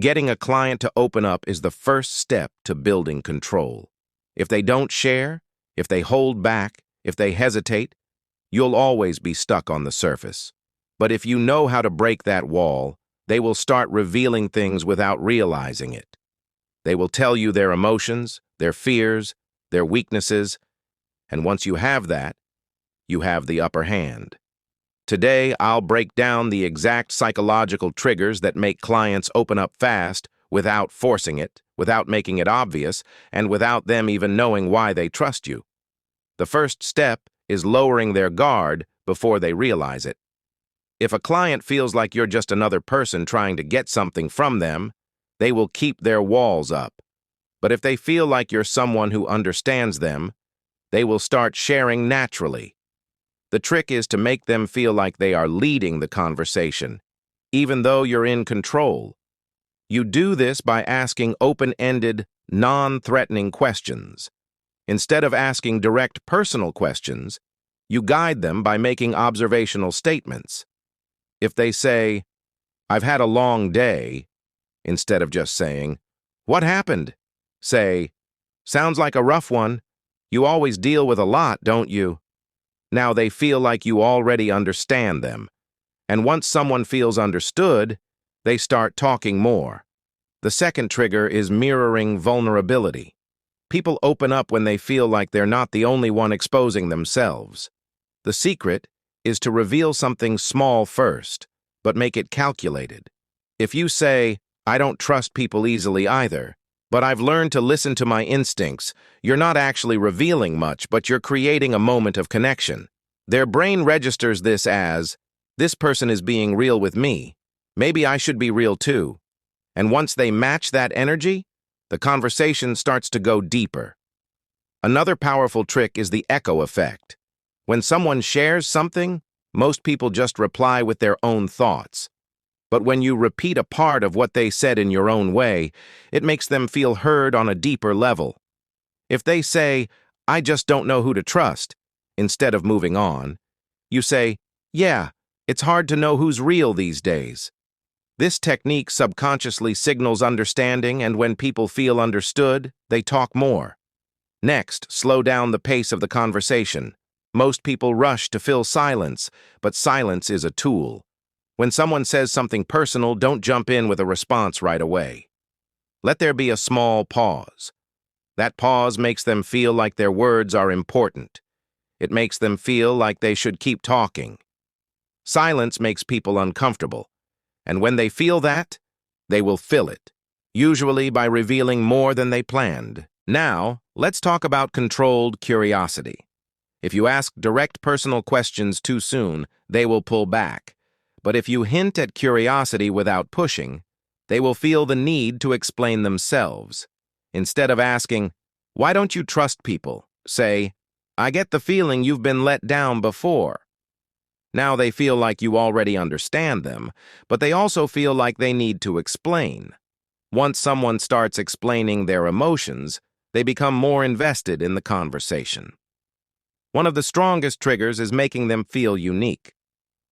Getting a client to open up is the first step to building control. If they don't share, if they hold back, if they hesitate, you'll always be stuck on the surface. But if you know how to break that wall, they will start revealing things without realizing it. They will tell you their emotions, their fears, their weaknesses, and once you have that, you have the upper hand. Today, I'll break down the exact psychological triggers that make clients open up fast without forcing it, without making it obvious, and without them even knowing why they trust you. The first step is lowering their guard before they realize it. If a client feels like you're just another person trying to get something from them, they will keep their walls up. But if they feel like you're someone who understands them, they will start sharing naturally. The trick is to make them feel like they are leading the conversation, even though you're in control. You do this by asking open-ended, non-threatening questions. Instead of asking direct personal questions, you guide them by making observational statements. If they say, "I've had a long day," instead of just saying, "What happened?" say, "Sounds like a rough one. You always deal with a lot, don't you?" Now they feel like you already understand them. And once someone feels understood, they start talking more. The second trigger is mirroring vulnerability. People open up when they feel like they're not the only one exposing themselves. The secret is to reveal something small first, but make it calculated. If you say, "I don't trust people easily either, but I've learned to listen to my instincts," you're not actually revealing much, but you're creating a moment of connection. Their brain registers this as, "This person is being real with me. Maybe I should be real too." And once they match that energy, the conversation starts to go deeper. Another powerful trick is the echo effect. When someone shares something, most people just reply with their own thoughts. But when you repeat a part of what they said in your own way, it makes them feel heard on a deeper level. If they say, "I just don't know who to trust," instead of moving on, you say, "Yeah, it's hard to know who's real these days." This technique subconsciously signals understanding, and when people feel understood, they talk more. Next, slow down the pace of the conversation. Most people rush to fill silence, but silence is a tool. When someone says something personal, don't jump in with a response right away. Let there be a small pause. That pause makes them feel like their words are important. It makes them feel like they should keep talking. Silence makes people uncomfortable, and when they feel that, they will fill it, usually by revealing more than they planned. Now, let's talk about controlled curiosity. If you ask direct personal questions too soon, they will pull back. But if you hint at curiosity without pushing, they will feel the need to explain themselves. Instead of asking, "Why don't you trust people?" say, "I get the feeling you've been let down before." Now they feel like you already understand them, but they also feel like they need to explain. Once someone starts explaining their emotions, they become more invested in the conversation. One of the strongest triggers is making them feel unique.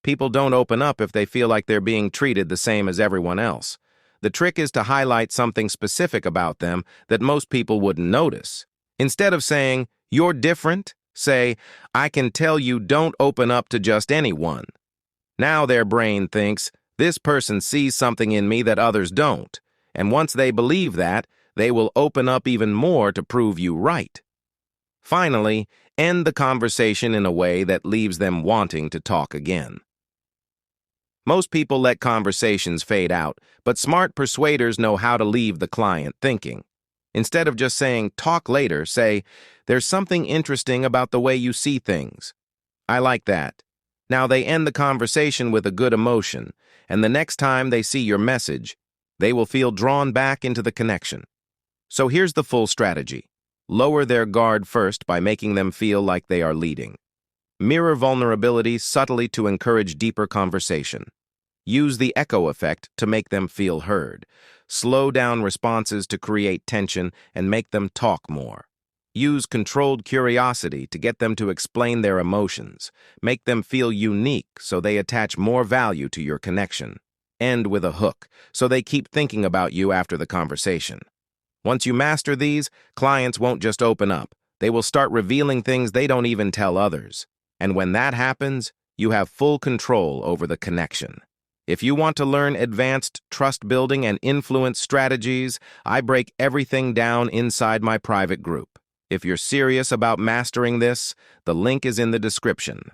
People don't open up if they feel like they're being treated the same as everyone else. The trick is to highlight something specific about them that most people wouldn't notice. Instead of saying, "You're different," say, "I can tell you don't open up to just anyone." Now their brain thinks, "This person sees something in me that others don't," and once they believe that, they will open up even more to prove you right. Finally, end the conversation in a way that leaves them wanting to talk again. Most people let conversations fade out, but smart persuaders know how to leave the client thinking. Instead of just saying, "Talk later," say, "There's something interesting about the way you see things. I like that." Now they end the conversation with a good emotion, and the next time they see your message, they will feel drawn back into the connection. So here's the full strategy. Lower their guard first by making them feel like they are leading. Mirror vulnerability subtly to encourage deeper conversation. Use the echo effect to make them feel heard. Slow down responses to create tension and make them talk more. Use controlled curiosity to get them to explain their emotions. Make them feel unique so they attach more value to your connection. end with a hook, so they keep thinking about you after the conversation. Once you master these, clients won't just open up. They will start revealing things they don't even tell others. And when that happens, you have full control over the connection. If you want to learn advanced trust building and influence strategies, I break everything down inside my private group. If you're serious about mastering this, the link is in the description.